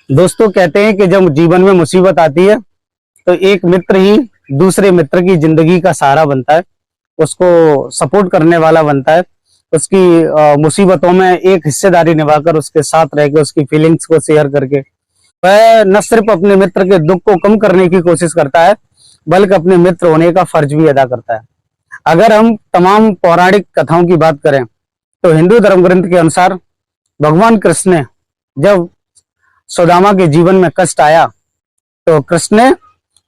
दोस्तों कहते हैं कि जब जीवन में मुसीबत आती है तो एक मित्र ही दूसरे मित्र की जिंदगी का सहारा बनता है, उसको सपोर्ट करने वाला बनता है। उसकी मुसीबतों में एक हिस्सेदारी निभाकर उसके साथ रह के उसकी फीलिंग्स को शेयर करके वह न सिर्फ अपने मित्र के दुख को कम करने की कोशिश करता है बल्कि अपने मित्र होने का फर्ज भी अदा करता है। अगर हम तमाम पौराणिक कथाओं की बात करें तो हिंदू धर्म ग्रंथ के अनुसार भगवान कृष्ण ने जब सुदामा के जीवन में कष्ट आया तो कृष्ण ने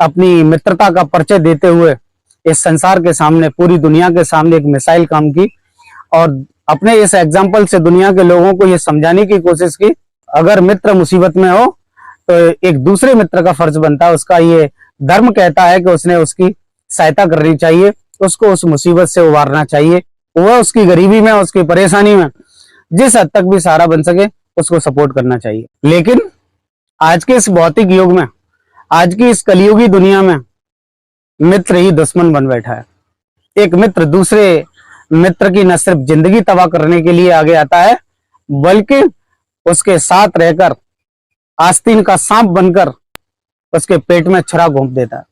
अपनी मित्रता का परिचय देते हुए इस संसार के सामने, पूरी दुनिया के सामने एक मिसाइल काम की और अपने इस एग्जाम्पल से दुनिया के लोगों को यह समझाने की कोशिश की अगर मित्र मुसीबत में हो तो एक दूसरे मित्र का फर्ज बनता है, उसका ये धर्म कहता है कि उसने उसकी सहायता करनी चाहिए, उसको उस मुसीबत से उबारना चाहिए। वह उसकी गरीबी में, उसकी परेशानी में जिस हद तक भी सहारा बन सके उसको सपोर्ट करना चाहिए। लेकिन आज के इस भौतिक युग में, आज की इस कलयुगी दुनिया में मित्र ही दुश्मन बन बैठा है। एक मित्र दूसरे मित्र की न सिर्फ जिंदगी तबाह करने के लिए आगे आता है बल्कि उसके साथ रहकर आस्तीन का सांप बनकर उसके पेट में छुरा घोंप देता है।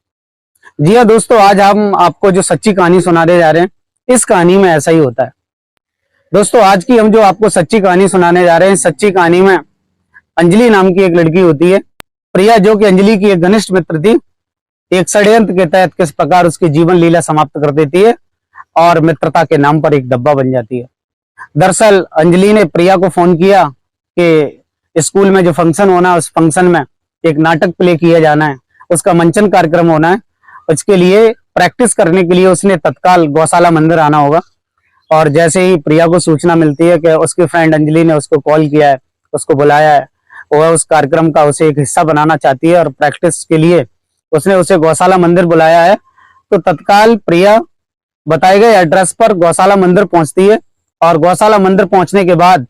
जी हाँ दोस्तों, आज हम आपको जो सच्ची कहानी सुनाने जा रहे हैं, इस कहानी में ऐसा ही होता है। दोस्तों, आज की हम जो आपको सच्ची कहानी सुनाने जा रहे हैं, सच्ची कहानी में अंजलि नाम की एक लड़की होती है, प्रिया, जो कि अंजलि की एक घनिष्ठ मित्र थी। एक षड्यंत्र के तहत किस प्रकार उसकी जीवन लीला समाप्त कर देती है और मित्रता के नाम पर एक डब्बा बन जाती है। दरअसल अंजलि ने प्रिया को फोन किया कि स्कूल में जो फंक्शन होना है, उस फंक्शन में एक नाटक प्ले किया जाना है, उसका मंचन कार्यक्रम होना है। उसके लिए प्रैक्टिस करने के लिए उसने तत्काल गौशाला मंदिर आना होगा। और जैसे ही प्रिया को सूचना मिलती है कि उसकी फ्रेंड अंजलि ने उसको कॉल किया है, उसको बुलाया है, वह उस कार्यक्रम का उसे एक हिस्सा बनाना चाहती है और प्रैक्टिस के लिए उसने उसे गौशाला मंदिर बुलाया है, तो तत्काल प्रिया बताए गए एड्रेस पर गौशाला मंदिर पहुंचती है। और गौशाला मंदिर पहुंचने के बाद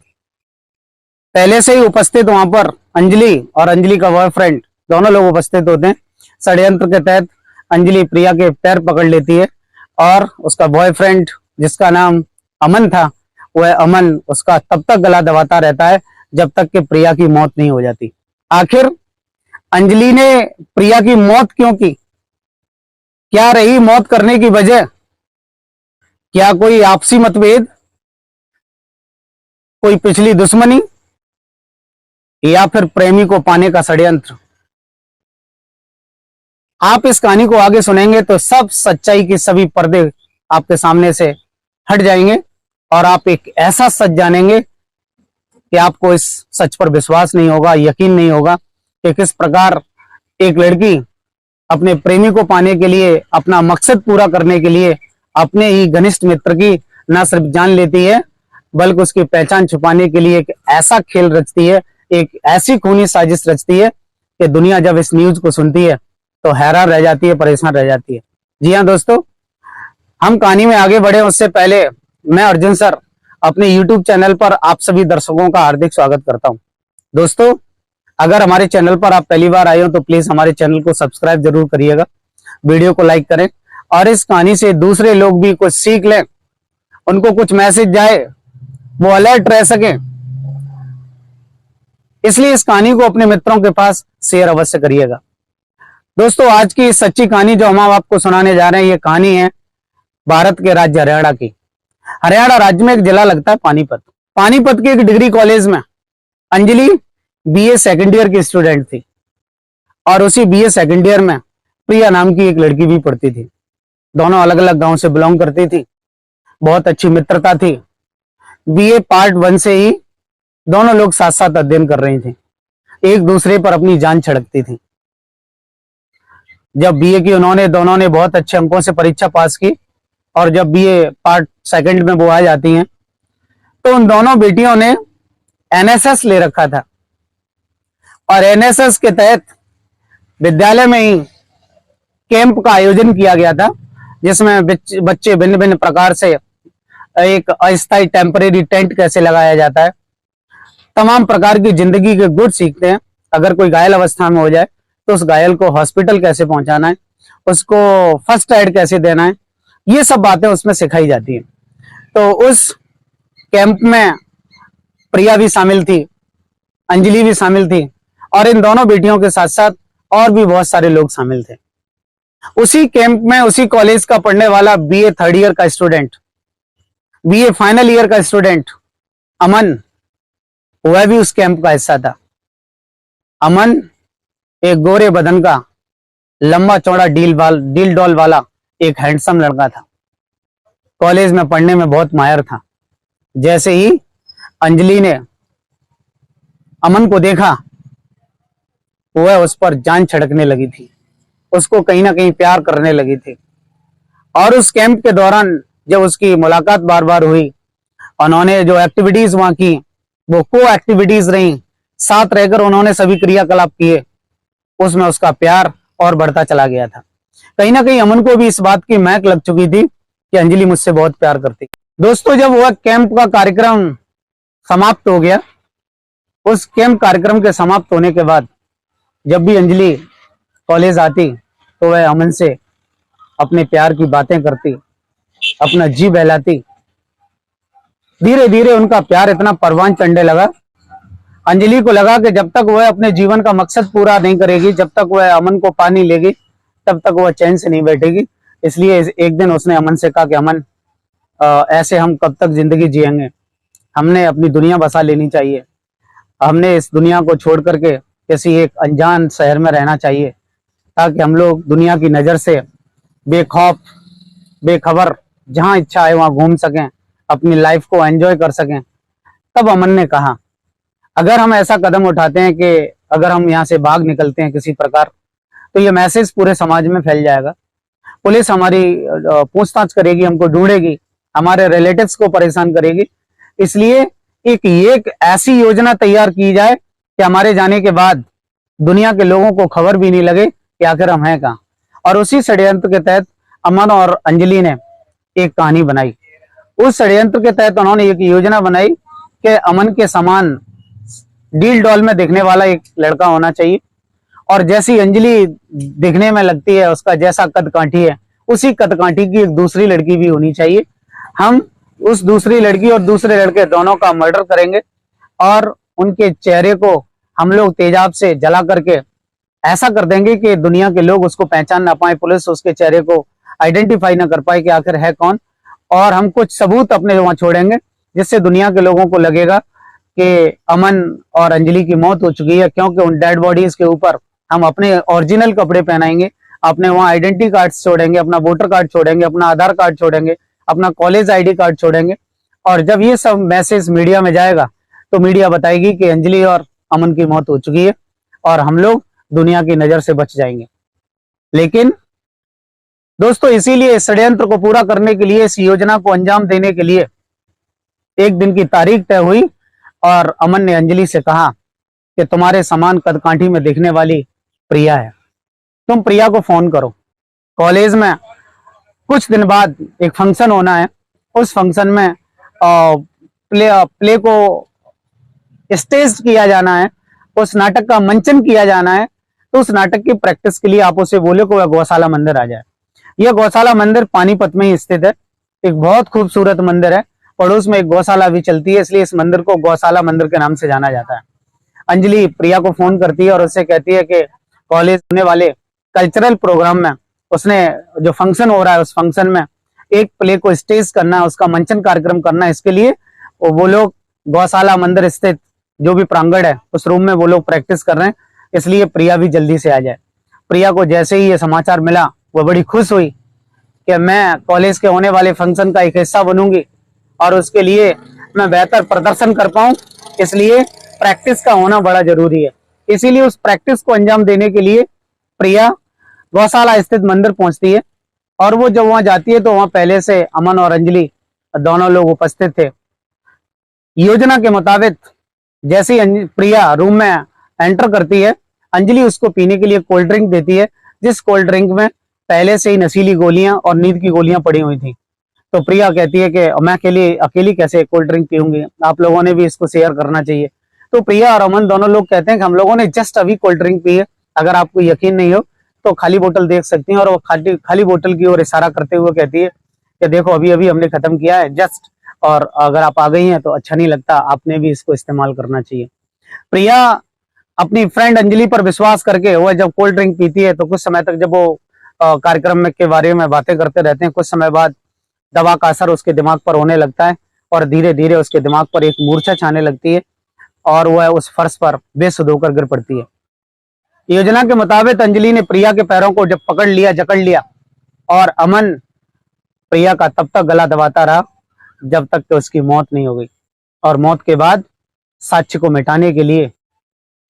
पहले से ही उपस्थित वहां पर अंजलि और अंजलि का बॉयफ्रेंड दोनों लोग उपस्थित होते हैं। षड्यंत्र के तहत अंजलि प्रिया के पैर पकड़ लेती है और उसका बॉयफ्रेंड, जिसका नाम अमन था, वह अमन उसका तब तक गला दबाता रहता है जब तक कि प्रिया की मौत नहीं हो जाती। आखिर अंजलि ने प्रिया की मौत क्यों की? क्या रही मौत करने की वजह? क्या कोई आपसी मतभेद, कोई पिछली दुश्मनी, या फिर प्रेमी को पाने का षड्यंत्र? आप इस कहानी को आगे सुनेंगे तो सब सच्चाई के सभी पर्दे आपके सामने से हट जाएंगे और आप एक ऐसा सच जानेंगे कि आपको इस सच पर विश्वास नहीं होगा, यकीन नहीं होगा कि किस प्रकार एक लड़की अपने प्रेमी को पाने के लिए, अपना मकसद पूरा करने के लिए अपने ही घनिष्ठ मित्र की न सिर्फ जान लेती है बल्कि उसकी पहचान छुपाने के लिए एक ऐसा खेल रचती है, एक ऐसी खूनी साजिश रचती है कि दुनिया जब इस न्यूज को सुनती है तो हैरान रह जाती है, परेशान रह जाती है। जी हाँ दोस्तों, हम कहानी में आगे बढ़े उससे पहले मैं अर्जुन सर अपने YouTube चैनल पर आप सभी दर्शकों का हार्दिक स्वागत करता हूं। दोस्तों, अगर हमारे चैनल पर आप पहली बार आए हो तो प्लीज हमारे चैनल को सब्सक्राइब जरूर करिएगा, वीडियो को लाइक करें और इस कहानी से दूसरे लोग भी कुछ सीख लें, उनको कुछ मैसेज जाए, वो अलर्ट रह सके, इसलिए इस कहानी को अपने मित्रों के पास शेयर अवश्य करिएगा। दोस्तों, आज की सच्ची कहानी जो हम आपको सुनाने जा रहे हैं, ये कहानी है भारत के राज्य हरियाणा की। हरियाणा राज्य में एक जिला लगता है पानीपत। पानीपत के एक डिग्री कॉलेज में अंजलि बीए सेकंड ईयर की स्टूडेंट थी और उसी बीए सेकंड ईयर में प्रिया नाम की एक लड़की भी पढ़ती थी। दोनों अलग अलग गांव से बिलोंग करती थी, बहुत अच्छी मित्रता थी। बीए पार्ट 1 से ही दोनों लोग साथ साथ अध्ययन कर रही थी, एक दूसरे पर अपनी जान छिड़कती थी। जब बीए की उन्होंने दोनों ने बहुत अच्छे अंकों से परीक्षा पास की और जब बीए पार्ट 2 में वो आ जाती हैं तो उन दोनों बेटियों ने एनएसएस ले रखा था और एनएसएस के तहत विद्यालय में ही कैंप का आयोजन किया गया था, जिसमें बच्चे भिन्न भिन्न प्रकार से एक अस्थायी टेम्परेरी टेंट कैसे लगाया जाता है, तमाम प्रकार की जिंदगी के गुण सीखते हैं। अगर कोई घायल अवस्था में हो जाए तो उस घायल को हॉस्पिटल कैसे पहुंचाना है, उसको फर्स्ट एड कैसे देना है, ये सब बातें उसमें सिखाई जाती हैं। तो उस कैंप में प्रिया भी शामिल थी, अंजलि भी शामिल थी और इन दोनों बेटियों के साथ साथ और भी बहुत सारे लोग शामिल थे। उसी कैंप में उसी कॉलेज का पढ़ने वाला बीए थर्ड ईयर का स्टूडेंट, बीए फाइनल ईयर का स्टूडेंट अमन, वह भी उस कैंप का हिस्सा था। अमन एक गोरे बदन का, लंबा चौड़ा डील डॉल वाला एक हैंडसम लड़का था। कॉलेज में पढ़ने में बहुत माहिर था। जैसे ही अंजलि ने अमन को देखा, वह उस पर जान छिड़कने लगी थी, उसको कहीं ना कहीं प्यार करने लगी थी। और उस कैंप के दौरान जब उसकी मुलाकात बार बार हुई, उन्होंने जो एक्टिविटीज वहां की वो को एक्टिविटीज रही, साथ रहकर उन्होंने सभी क्रियाकलाप किए, उसमें उसका प्यार और बढ़ता चला गया था। कहीं ना कहीं अमन को भी इस बात की महक लग चुकी थी कि अंजलि मुझसे बहुत प्यार करती। दोस्तों, जब वह कैंप का कार्यक्रम समाप्त हो गया, उस कैंप कार्यक्रम के समाप्त होने के बाद जब भी अंजलि कॉलेज आती तो वह अमन से अपने प्यार की बातें करती, अपना जी बहलाती। धीरे धीरे उनका प्यार इतना परवान चढ़ने लगा, अंजलि को लगा कि जब तक वह अपने जीवन का मकसद पूरा नहीं करेगी, जब तक वह अमन को पा नहीं लेगी, तब तक वह चैन से नहीं बैठेगी। इसलिए एक दिन उसने अमन से कहा कि अमन, ऐसे हम कब तक जिंदगी जिएंगे, हमने अपनी दुनिया बसा लेनी चाहिए, हमने इस दुनिया को छोड़ करके किसी एक अनजान शहर में रहना चाहिए, ताकि हम लोग दुनिया की नजर से बेखौफ बेखबर जहां इच्छा है वहां घूम सकें, अपनी लाइफ को एंजॉय कर सकें। तब अमन ने कहा, अगर हम ऐसा कदम उठाते हैं कि अगर हम यहाँ से भाग निकलते हैं किसी प्रकार, तो ये मैसेज पूरे समाज में फैल जाएगा, पुलिस हमारी पूछताछ करेगी, हमको ढूंढेगी, हमारे रिलेटिव्स को परेशान करेगी। इसलिए एक ऐसी योजना तैयार की जाए कि हमारे जाने के बाद दुनिया के लोगों को खबर भी नहीं लगे कि आखिर हम हैं कहाँ। और उसी षड्यंत्र के तहत अमन और अंजलि ने एक कहानी बनाई। उस षड्यंत्र के तहत उन्होंने एक योजना बनाई कि अमन के समान डील डॉल में दिखने वाला एक लड़का होना चाहिए, और जैसी अंजलि दिखने में लगती है, उसका जैसा कद काठी है, उसी कद काठी की एक दूसरी लड़की भी होनी चाहिए। हम उस दूसरी लड़की और दूसरे लड़के दोनों का मर्डर करेंगे और उनके चेहरे को हम लोग तेजाब से जला करके ऐसा कर देंगे कि दुनिया के लोग उसको पहचान ना पाए, पुलिस उसके चेहरे को आइडेंटिफाई ना कर पाए कि आखिर है कौन। और हम कुछ सबूत अपने वहां छोड़ेंगे जिससे दुनिया के लोगों को लगेगा कि अमन और अंजलि की मौत हो चुकी है, क्योंकि उन डेड बॉडीज के ऊपर हम अपने ओरिजिनल कपड़े पहनाएंगे, अपने वहां आइडेंटिटी कार्ड छोड़ेंगे, अपना वोटर कार्ड छोड़ेंगे, अपना आधार कार्ड छोड़ेंगे, अपना कॉलेज आईडी कार्ड छोड़ेंगे। और जब ये सब मैसेज मीडिया में जाएगा तो मीडिया बताएगी कि अंजलि और अमन की मौत हो चुकी है और हम लोग दुनिया की नजर से बच जाएंगे। लेकिन दोस्तों, इसीलिए इस षड्यंत्र को पूरा करने के लिए, इस योजना को अंजाम देने के लिए एक दिन की तारीख तय हुई और अमन ने अंजलि से कहा कि तुम्हारे समान कदकाठी में दिखने वाली प्रिया है, तुम प्रिया को फोन करो। कॉलेज में कुछ दिन बाद एक फंक्शन होना है, उस फंक्शन में प्ले को स्टेज किया जाना है, उस नाटक का मंचन किया जाना है। तो उस नाटक की प्रैक्टिस के लिए आप उसे बोले को वह गौशाला मंदिर आ जाए। यह गौशाला मंदिर पानीपत में ही स्थित है, एक बहुत खूबसूरत मंदिर है, पड़ोस में एक गौशाला भी चलती है, इसलिए इस मंदिर को गौशाला मंदिर के नाम से जाना जाता है। अंजलि प्रिया को फोन करती है और उससे कहती है कि कॉलेज होने वाले कल्चरल प्रोग्राम में, उसने जो फंक्शन हो रहा है उस फंक्शन में एक प्ले को स्टेज करना है, उसका मंचन कार्यक्रम करना है। इसके लिए वो लोग गौशाला मंदिर स्थित जो भी प्रांगण है उस रूम में वो लोग प्रैक्टिस कर रहे हैं, इसलिए प्रिया भी जल्दी से आ जाए। प्रिया को जैसे ही ये समाचार मिला वो बड़ी खुश हुई कि मैं कॉलेज के होने वाले फंक्शन का एक हिस्सा बनूंगी और उसके लिए मैं बेहतर प्रदर्शन कर पाऊं, इसलिए प्रैक्टिस का होना बड़ा जरूरी है। इसीलिए उस प्रैक्टिस को अंजाम देने के लिए प्रिया गौशाला स्थित मंदिर पहुंचती है और वो जब वहां जाती है तो वहां पहले से अमन और अंजलि दोनों लोग उपस्थित थे। योजना के मुताबिक जैसे ही प्रिया रूम में एंटर करती है, अंजलि उसको पीने के लिए कोल्ड ड्रिंक देती है, जिस कोल्ड ड्रिंक में पहले से ही नशीली गोलियां और नींद की गोलियां पड़ी हुई थी। तो प्रिया कहती है कि मैं अकेली कैसे कोल्ड ड्रिंक पीऊंगी, आप लोगों ने भी इसको शेयर करना चाहिए। तो प्रिया और अमन दोनों लोग कहते हैं कि हम लोगों ने जस्ट अभी कोल्ड ड्रिंक पी है, अगर आपको यकीन नहीं हो तो खाली बोतल देख सकती हैं। और वो खाली बोतल की ओर इशारा करते हुए कहती है कि देखो अभी अभी हमने खत्म किया है जस्ट, और अगर आप आ गई हैं तो अच्छा नहीं लगता, आपने भी इसको इस्तेमाल करना चाहिए। प्रिया अपनी फ्रेंड अंजलि पर विश्वास करके वह जब कोल्ड ड्रिंक पीती है तो कुछ समय तक जब वो कार्यक्रम में के बारे में बातें करते रहते हैं, कुछ समय बाद दवा का असर उसके दिमाग पर होने लगता है और धीरे धीरे उसके दिमाग पर एक मूर्छा छाने लगती है और वह उस फर्श पर बेसुध होकर गिर पड़ती है। योजना के मुताबिक अंजलि ने प्रिया के पैरों को जब पकड़ लिया, जकड़ लिया, और अमन प्रिया का तब तक गला दबाता रहा जब तक कि उसकी मौत नहीं हो गई। और मौत के बाद साक्ष्य को मिटाने के लिए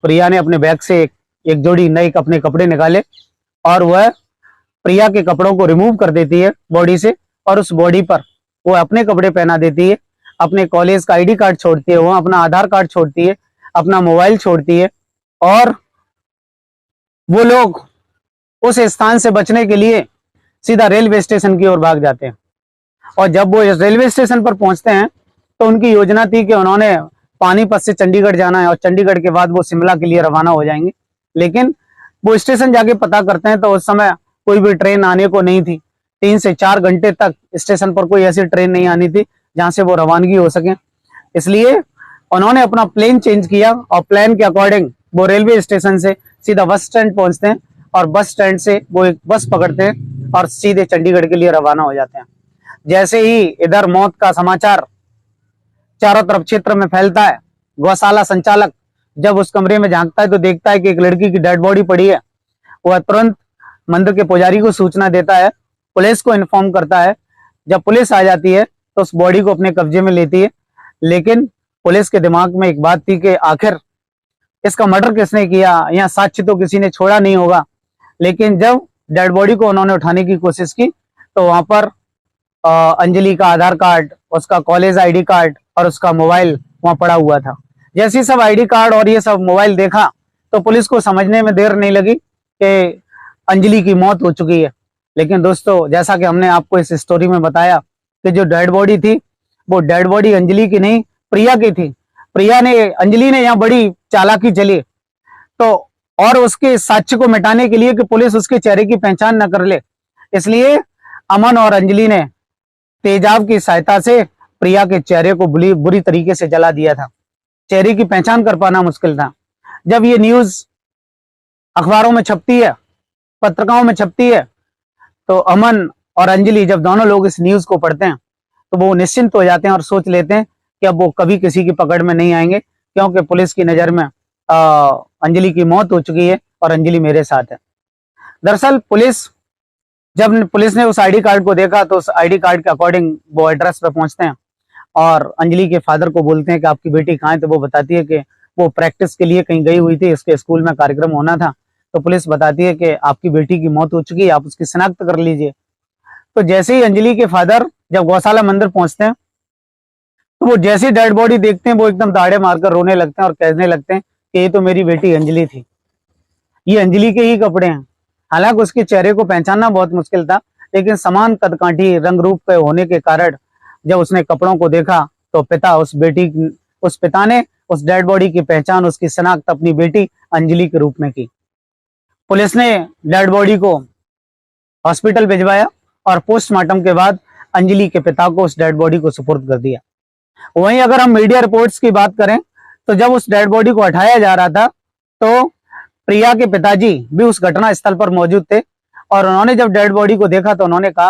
प्रिया ने अपने बैग से एक जोड़ी नए अपने कपड़े निकाले और वह प्रिया के कपड़ों को रिमूव कर देती है बॉडी से, और उस बॉडी पर वो अपने कपड़े पहना देती है, अपने कॉलेज का आईडी कार्ड छोड़ती है, वो अपना आधार कार्ड छोड़ती है, अपना मोबाइल छोड़ती है, और वो लोग उस स्थान से बचने के लिए सीधा रेलवे स्टेशन की ओर भाग जाते हैं। और जब वो रेलवे स्टेशन पर पहुंचते हैं तो उनकी योजना थी कि उन्होंने पानीपत से चंडीगढ़ जाना है और चंडीगढ़ के बाद वो शिमला के लिए रवाना हो जाएंगे। लेकिन वो स्टेशन जाके पता करते हैं तो उस समय कोई भी ट्रेन आने को नहीं थी। 3 से 4 घंटे तक स्टेशन पर कोई ऐसी ट्रेन नहीं आनी थी जहां से वो रवानगी हो सके। इसलिए उन्होंने अपना प्लेन चेंज किया और प्लान के अकॉर्डिंग वो रेलवे स्टेशन से सीधा बस स्टैंड पहुंचते हैं और बस स्टैंड से वो एक बस पकड़ते हैं और सीधे चंडीगढ़ के लिए रवाना हो जाते हैं। जैसे ही इधर मौत का समाचार चारों तरफ क्षेत्र में फैलता है, गौशाला संचालक जब उस कमरे में झांकता है तो देखता है कि एक लड़की की डेड बॉडी पड़ी है। वह तुरंत मंदिर के पुजारी को सूचना देता है, पुलिस को इन्फॉर्म करता है। जब पुलिस आ जाती है तो उस बॉडी को अपने कब्जे में लेती है। लेकिन पुलिस के दिमाग में एक बात थी कि आखिर इसका मर्डर किसने किया, यहाँ साक्ष्य तो किसी ने छोड़ा नहीं होगा। लेकिन जब डेड बॉडी को उन्होंने उठाने की कोशिश की तो वहां पर अंजलि का आधार कार्ड, उसका कॉलेज आईडी कार्ड और उसका मोबाइल वहां पड़ा हुआ था। जैसे सब आईडी कार्ड और ये सब मोबाइल देखा तो पुलिस को समझने में देर नहीं लगी कि अंजलि की मौत हो चुकी है। लेकिन दोस्तों, जैसा कि हमने आपको इस स्टोरी में बताया कि जो डेड बॉडी थी वो डेड बॉडी अंजलि की नहीं, प्रिया की थी। अंजलि ने यहाँ बड़ी चालाकी चली तो, और उसके साक्ष्य को मिटाने के लिए कि पुलिस उसके चेहरे की पहचान न कर ले, इसलिए अमन और अंजलि ने तेजाब की सहायता से प्रिया के चेहरे को बुरी तरीके से जला दिया था। चेहरे की पहचान कर पाना मुश्किल था। जब ये न्यूज अखबारों में छपती है, पत्रिकाओं में छपती है, तो अमन और अंजलि जब दोनों लोग इस न्यूज को पढ़ते हैं तो वो निश्चिंत हो जाते हैं और सोच लेते हैं कि अब वो कभी किसी की पकड़ में नहीं आएंगे, क्योंकि पुलिस की नजर में अंजलि की मौत हो चुकी है और अंजलि मेरे साथ है। दरअसल जब पुलिस ने उस आईडी कार्ड को देखा तो उस आईडी कार्ड के अकॉर्डिंग वो एड्रेस पे पहुंचते हैं और अंजलि के फादर को बोलते हैं कि आपकी बेटी कहाँ है। तो वो बताती है कि वो प्रैक्टिस के लिए कहीं गई हुई थी, इसके स्कूल में कार्यक्रम होना था। तो पुलिस बताती है कि आपकी बेटी की मौत हो चुकी है, आप उसकी शिनाख्त कर लीजिए। तो जैसे ही अंजलि के फादर जब गौशाला मंदिर पहुंचते हैं तो वो जैसी डेड बॉडी देखते हैं वो एकदम दाढ़े मारकर रोने लगते हैं और कहने लगते हैं कि ये तो मेरी बेटी अंजलि थी, ये अंजलि के ही कपड़े हैं। हालांकि उसके चेहरे को पहचानना बहुत मुश्किल था, लेकिन समान कदकाठी रंग रूप के होने के कारण जब उसने कपड़ों को देखा तो उस पिता ने उस डेड बॉडी की पहचान, उसकी शिनाख्त अपनी बेटी अंजलि के रूप में की। पुलिस ने डेड बॉडी को हॉस्पिटल भिजवाया और पोस्टमार्टम के बाद अंजलि के पिता को उस डेड बॉडी को सुपुर्द कर दिया। वहीं अगर हम मीडिया रिपोर्ट्स की बात करें तो जब उस डेड बॉडी को हटाया जा रहा था तो प्रिया के पिताजी भी उस घटना स्थल पर मौजूद थे और उन्होंने जब डेड बॉडी को देखा तो उन्होंने कहा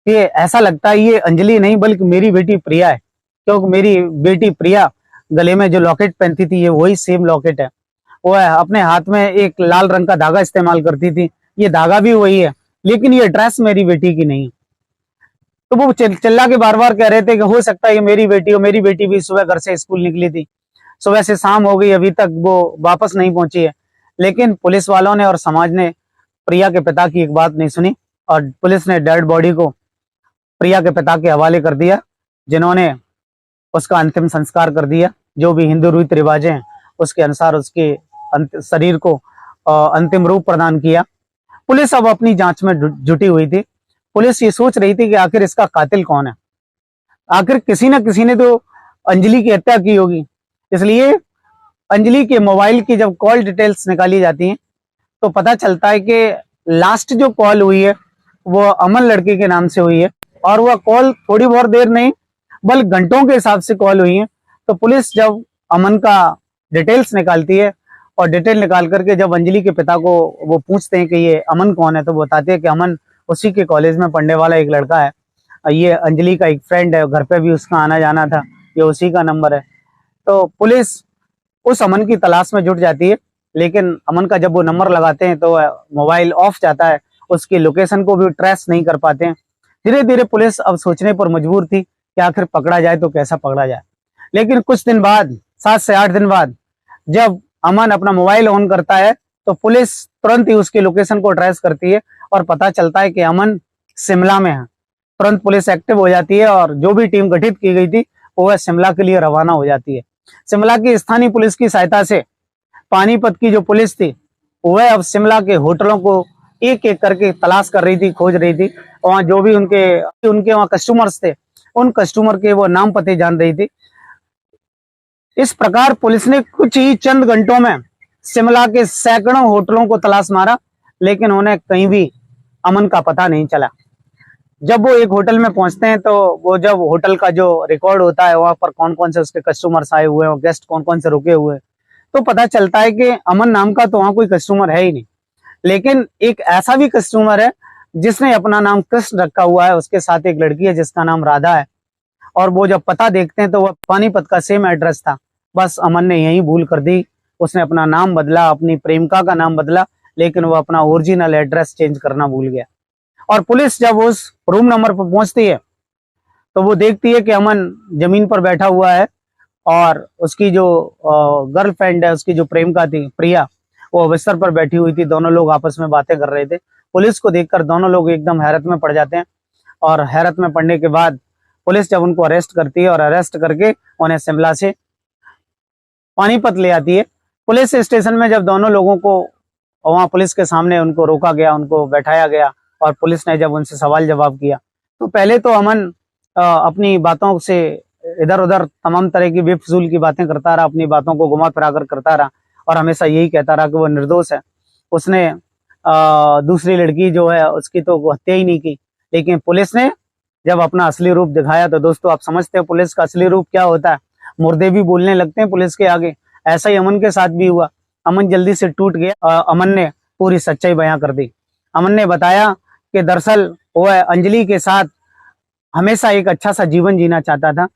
कि ऐसा लगता है ये अंजलि नहीं बल्कि मेरी बेटी प्रिया है, क्योंकि मेरी बेटी प्रिया गले में जो लॉकेट पहनती थी ये वही सेम लॉकेट है। वो है अपने हाथ में एक लाल रंग का धागा इस्तेमाल करती थी, ये धागा भी वही है, लेकिन ये ड्रेस मेरी बेटी की नहीं है। तो वो चिल्ला के बार बार कह रहे थे कि हो सकता है ये मेरी बेटी हो, मेरी बेटी भी सुबह घर से स्कूल निकली थी, सुबह से शाम हो गई, अभी तक वो वापस नहीं पहुंची है। लेकिन पुलिस वालों ने और समाज ने प्रिया के पिता की एक बात नहीं सुनी और पुलिस ने डेड बॉडी को प्रिया के पिता के हवाले कर दिया, जिन्होंने उसका अंतिम संस्कार कर दिया। जो भी हिंदू रीति रिवाजें हैं उसके अनुसार उसके शरीर को अंतिम रूप प्रदान किया। पुलिस अब अपनी जांच में जुटी हुई थी। पुलिस ये सोच रही थी कि आखिर इसका कातिल कौन है, आखिर किसी न किसी ने तो अंजलि की हत्या की होगी। इसलिए अंजलि के मोबाइल की जब कॉल डिटेल्स निकाली जाती हैं तो पता चलता है कि लास्ट जो कॉल हुई है वो अमन लड़के के नाम से हुई है और वह कॉल थोड़ी बहुत देर नहीं बल्कि घंटों के हिसाब से कॉल हुई है। तो पुलिस जब अमन का डिटेल्स निकालती है और डिटेल निकाल करके जब अंजलि के पिता को वो पूछते हैं कि ये अमन कौन है, तो वो बताते हैं कि अमन उसी के कॉलेज में पढ़ने वाला एक लड़का है, ये अंजलि का एक फ्रेंड है, घर पे भी उसका आना जाना था, ये उसी का नंबर है। तो पुलिस उस अमन की तलाश में जुट जाती है, लेकिन अमन का जब वो नंबर लगाते हैं तो मोबाइल ऑफ जाता है, उसकी लोकेशन को भी ट्रेस नहीं कर पाते हैं। धीरे धीरे पुलिस अब सोचने पर मजबूर थी कि आखिर पकड़ा जाए तो कैसा पकड़ा जाए। लेकिन कुछ दिन बाद, 7 से 8 दिन बाद, जब अमन अपना मोबाइल ऑन करता है तो पुलिस तुरंत ही उसकी लोकेशन को ट्रेस करती है और पता चलता है कि अमन शिमला में है। तुरंत पुलिस एक्टिव हो जाती है और जो भी टीम गठित की गई थी वो शिमला के लिए रवाना हो जाती है। शिमला की स्थानीय पुलिस की सहायता से पानीपत की जो पुलिस थी वह अब शिमला के होटलों को एक एक करके तलाश कर रही थी, खोज रही थी। वहां जो भी उनके वहां कस्टमर्स थे, उन कस्टमर के वो नाम पते जान रही थी। इस प्रकार पुलिस ने कुछ ही चंद घंटों में शिमला के सैकड़ों होटलों को तलाश मारा, लेकिन उन्हें कहीं भी अमन का पता नहीं चला। जब वो एक होटल में पहुंचते हैं तो वो जब होटल का जो रिकॉर्ड होता है वहां पर कौन कौन से उसके कस्टमर्स आए हुए हैं, गेस्ट कौन कौन से रुके हुए हैं, तो पता चलता है कि अमन नाम का तो वहां कोई कस्टमर है ही नहीं। लेकिन एक ऐसा भी कस्टमर है जिसने अपना नाम कृष्ण रखा हुआ है, उसके साथ एक लड़की है जिसका नाम राधा है। और वो जब पता देखते हैं तो वह पानीपत का सेम एड्रेस था। बस अमन ने यही भूल कर दी, उसने अपना नाम बदला, अपनी प्रेमिका का नाम बदला, लेकिन वो अपना ओरिजिनल एड्रेस चेंज करना भूल गया। और पुलिस जब उस रूम नंबर पर पहुंचती है तो वो देखती है कि अमन जमीन पर बैठा हुआ है और उसकी जो गर्लफ्रेंड है, उसकी जो प्रेमिका थी प्रिया, वो बिस्तर पर बैठी हुई थी। दोनों लोग आपस में बातें कर रहे थे। पुलिस को देखकर दोनों लोग एकदम हैरत में पड़ जाते हैं और हैरत में पड़ने के बाद पुलिस जब उनको अरेस्ट करती है और अरेस्ट करके उन्हें शिमला से पानीपत ले आती है। पुलिस स्टेशन में जब दोनों लोगों को वहां पुलिस के सामने उनको रोका गया, उनको बैठाया गया और पुलिस ने जब उनसे सवाल जवाब किया तो पहले तो अमन अपनी बातों से इधर उधर तमाम तरह की बेफजूल की बातें करता रहा, अपनी बातों को घुमा फिरा कर करता रहा और हमेशा यही कहता रहा कि वो निर्दोष है, उसने दूसरी लड़की जो है उसकी तो हत्या ही नहीं की। लेकिन पुलिस ने जब अपना असली रूप दिखाया तो दोस्तों आप समझते हैं पुलिस का असली रूप क्या होता है। मुर्दे भी बोलने लगते हैं पुलिस के आगे। ऐसा ही अमन के साथ भी हुआ। अमन जल्दी से टूट गया। अमन ने पूरी सच्चाई बयां कर दी। अमन ने बताया कि दरअसल वह अंजलि के साथ हमेशा एक अच्छा सा जीवन जीना चाहता था,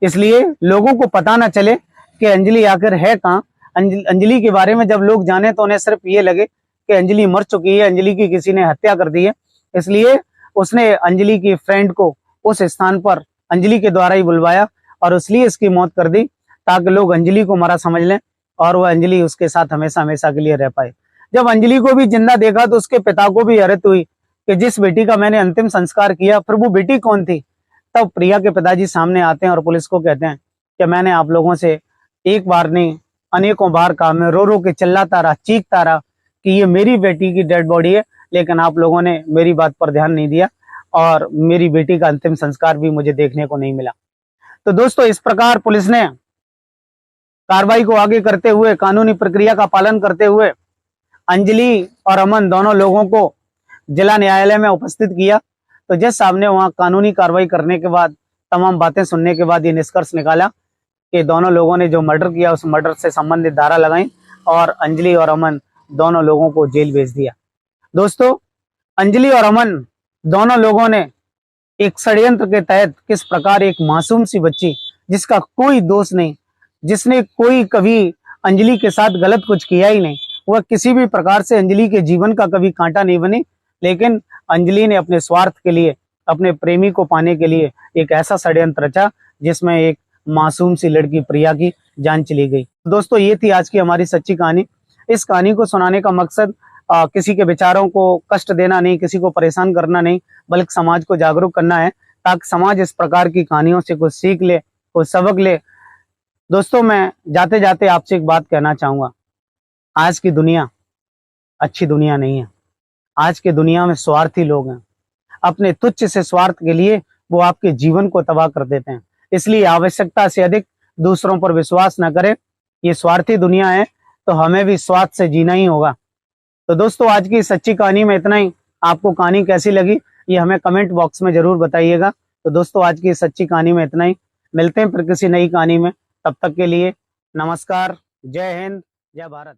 इसलिए लोगों को पता ना चले कि अंजलि आखिर है कहाँ। अंजलि के बारे में जब लोग जाने तो उन्हें सिर्फ ये लगे कि अंजलि मर चुकी है, अंजलि की किसी ने हत्या कर दी है। इसलिए उसने अंजलि की फ्रेंड को उस स्थान पर अंजलि के द्वारा ही बुलवाया और इसलिए इसकी मौत कर दी ताकि लोग अंजलि को मरा समझ लें और वह अंजलि उसके साथ हमेशा हमेशा के लिए रह पाए। जब अंजलि को भी जिंदा देखा तो उसके पिता को भी हैरत हुई कि जिस बेटी का मैंने अंतिम संस्कार किया फिर वो बेटी कौन थी। तब प्रिया के पिताजी सामने आते हैं और पुलिस को कहते हैं कि मैंने आप लोगों से एक बार नहीं अनेकों बार कहा, मैं रो रो के चिल्लाता रहा, चीखता रहा कि ये मेरी बेटी की डेड बॉडी है, लेकिन आप लोगों ने मेरी बात पर ध्यान नहीं दिया और मेरी बेटी का अंतिम संस्कार भी मुझे देखने को नहीं मिला। तो दोस्तों इस प्रकार पुलिस ने कार्रवाई को आगे करते हुए, कानूनी प्रक्रिया का पालन करते हुए अंजलि और अमन दोनों लोगों को जिला न्यायालय में उपस्थित किया। तो जज साहब ने वहां कानूनी कार्रवाई करने के बाद, तमाम बातें सुनने के बाद ये निष्कर्ष निकाला कि दोनों लोगों ने जो मर्डर किया उस मर्डर से संबंधित धारा लगाई और अंजलि और अमन दोनों लोगों को जेल भेज दिया। दोस्तों अंजलि और अमन दोनों लोगों ने एक षड्यंत्र के तहत किस प्रकार एक मासूम सी बच्ची जिसका कोई दोष नहीं, जिसने कोई कभी अंजलि के साथ गलत कुछ किया ही नहीं, वह किसी भी प्रकार से अंजलि के जीवन का कभी कांटा नहीं बनी, लेकिन अंजलि ने अपने स्वार्थ के लिए, अपने प्रेमी को पाने के लिए एक ऐसा षड्यंत्र रचा जिसमें एक मासूम सी लड़की प्रिया की जान चली गई। दोस्तों ये थी आज की हमारी सच्ची कहानी। इस कहानी को सुनाने का मकसद किसी के विचारों को कष्ट देना नहीं, किसी को परेशान करना नहीं, बल्कि समाज को जागरूक करना है ताकि समाज इस प्रकार की कहानियों से कुछ सीख ले, कुछ सबक ले। दोस्तों मैं जाते जाते आपसे एक बात कहना चाहूंगा, आज की दुनिया अच्छी दुनिया नहीं है। आज की दुनिया में स्वार्थी लोग हैं, अपने तुच्छ से स्वार्थ के लिए वो आपके जीवन को तबाह कर देते हैं। इसलिए आवश्यकता से अधिक दूसरों पर विश्वास न करें। ये स्वार्थी दुनिया है तो हमें भी स्वार्थ से जीना ही होगा। तो दोस्तों आज की सच्ची कहानी में इतना ही। आपको कहानी कैसी लगी ये हमें कमेंट बॉक्स में जरूर बताइएगा। तो दोस्तों आज की सच्ची कहानी में इतना ही। मिलते हैं फिर किसी नई कहानी में। तब तक के लिए नमस्कार, जय हिंद, जय भारत।